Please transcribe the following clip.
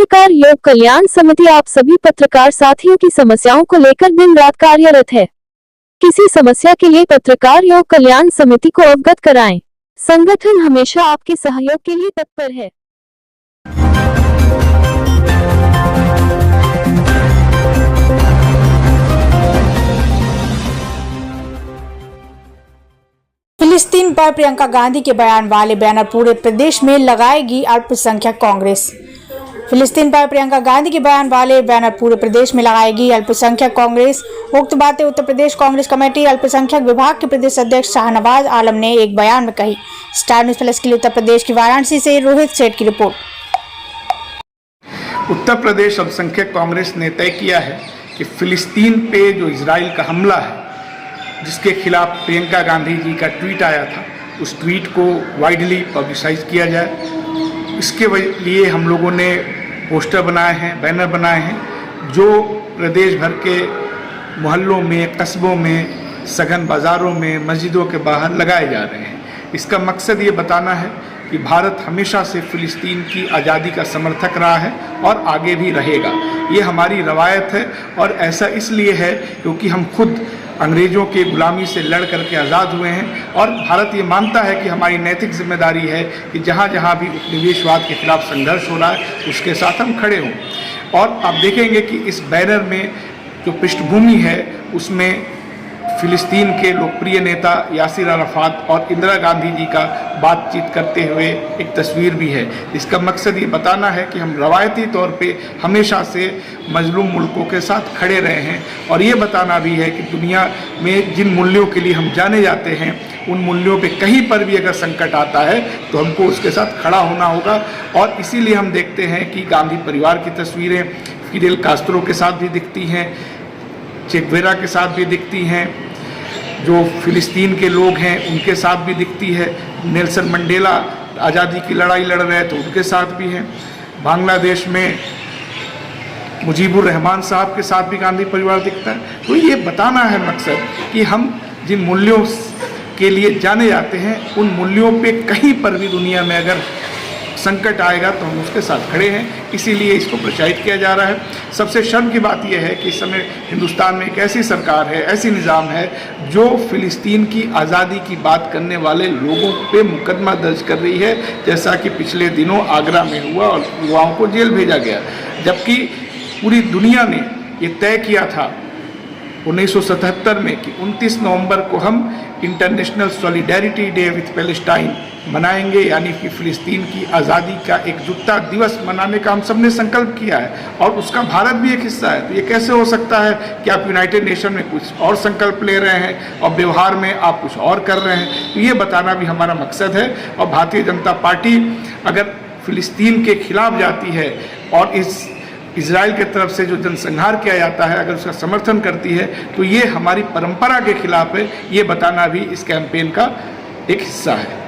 पत्रकार योग कल्याण समिति आप सभी पत्रकार साथियों की समस्याओं को लेकर दिन रात कार्यरत है। किसी समस्या के लिए पत्रकार योग कल्याण समिति को अवगत कराएं। संगठन हमेशा आपके सहयोग के लिए तत्पर है। फिलिस्तीन पर प्रियंका गांधी के बयान वाले बैनर पूरे प्रदेश में लगाएगी अल्पसंख्यक कांग्रेस। फिलिस्तीन पर प्रियंका गांधी के बयान वाले बैनर पूरे प्रदेश में लगाएगी अल्पसंख्यक कांग्रेस। उक्त बातें उत्तर प्रदेश कांग्रेस कमेटी अल्पसंख्यक विभाग के प्रदेश अध्यक्ष शाहनवाज आलम ने एक बयान में कही। स्टार न्यूज़ प्लस के लिए उत्तर प्रदेश की वाराणसी से रोहित सेठ की रिपोर्ट। उत्तर प्रदेश अल्पसंख्यक कांग्रेस ने तय किया है कि फिलिस्तीन पे जो इजराइल का हमला है, जिसके खिलाफ प्रियंका गांधी जी का ट्वीट आया था, उस ट्वीट को वाइडली पब्लिसाइज किया जाए। इसके लिए हम लोगों ने पोस्टर बनाए हैं, बैनर बनाए हैं, जो प्रदेश भर के मोहल्लों में, कस्बों में, सघन बाज़ारों में, मस्जिदों के बाहर लगाए जा रहे हैं। इसका मकसद ये बताना है कि भारत हमेशा से फ़िलिस्तीन की आज़ादी का समर्थक रहा है और आगे भी रहेगा। ये हमारी रवायत है और ऐसा इसलिए है क्योंकि हम खुद अंग्रेज़ों के गुलामी से लड़ करके आज़ाद हुए हैं और भारत ये मानता है कि हमारी नैतिक जिम्मेदारी है कि जहाँ जहाँ भी उपनिवेशवाद के खिलाफ संघर्ष हो रहा है उसके साथ हम खड़े हों। और आप देखेंगे कि इस बैनर में जो पृष्ठभूमि है उसमें फिलिस्तीन के लोकप्रिय नेता यासिर अराफात और इंदिरा गांधी जी का बातचीत करते हुए एक तस्वीर भी है। इसका मकसद ये बताना है कि हम रवायती तौर पे हमेशा से मजलूम मुल्कों के साथ खड़े रहे हैं और ये बताना भी है कि दुनिया में जिन मूल्यों के लिए हम जाने जाते हैं, उन मूल्यों पे कहीं पर भी अगर संकट आता है तो हमको उसके साथ खड़ा होना होगा। और इसीलिए हम देखते हैं कि गांधी परिवार की तस्वीरें फिडेल कास्त्रो के साथ भी दिखती हैं, चे गुवेरा के साथ भी दिखती हैं, जो फिलिस्तीन के लोग हैं उनके साथ भी दिखती है, नेल्सन मंडेला आज़ादी की लड़ाई लड़ रहे तो उनके साथ भी हैं, बांग्लादेश में मुजीबुर रहमान साहब के साथ भी गांधी परिवार दिखता है। तो ये बताना है मकसद कि हम जिन मूल्यों के लिए जाने जाते हैं उन मूल्यों पे कहीं पर भी दुनिया में अगर संकट आएगा तो हम उसके साथ खड़े हैं, इसीलिए इसको प्रोत्साहित किया जा रहा है। सबसे शर्म की बात यह है कि इस समय हिंदुस्तान में एक ऐसी सरकार है, ऐसी निज़ाम है जो फिलिस्तीन की आज़ादी की बात करने वाले लोगों पे मुकदमा दर्ज कर रही है, जैसा कि पिछले दिनों आगरा में हुआ और युवाओं को जेल भेजा गया। जबकि पूरी दुनिया ने ये तय किया था 1977 में कि 29 नवंबर को हम international solidarity day with Palestine मनाएंगे, यानी कि फ़िलिस्तीन की आज़ादी का एकजुटता दिवस मनाने का हम सब ने संकल्प किया है और उसका भारत भी एक हिस्सा है। तो ये कैसे हो सकता है कि आप यूनाइटेड नेशन में कुछ और संकल्प ले रहे हैं और व्यवहार में आप कुछ और कर रहे हैं? तो ये बताना भी हमारा मकसद है। और भारतीय जनता पार्टी अगर फ़िलिस्तीन के खिलाफ जाती है और इस इजराइल के तरफ से जो जनसंहार किया जाता है अगर उसका समर्थन करती है तो ये हमारी परंपरा के खिलाफ है। ये बताना भी इस कैंपेन का एक हिस्सा है।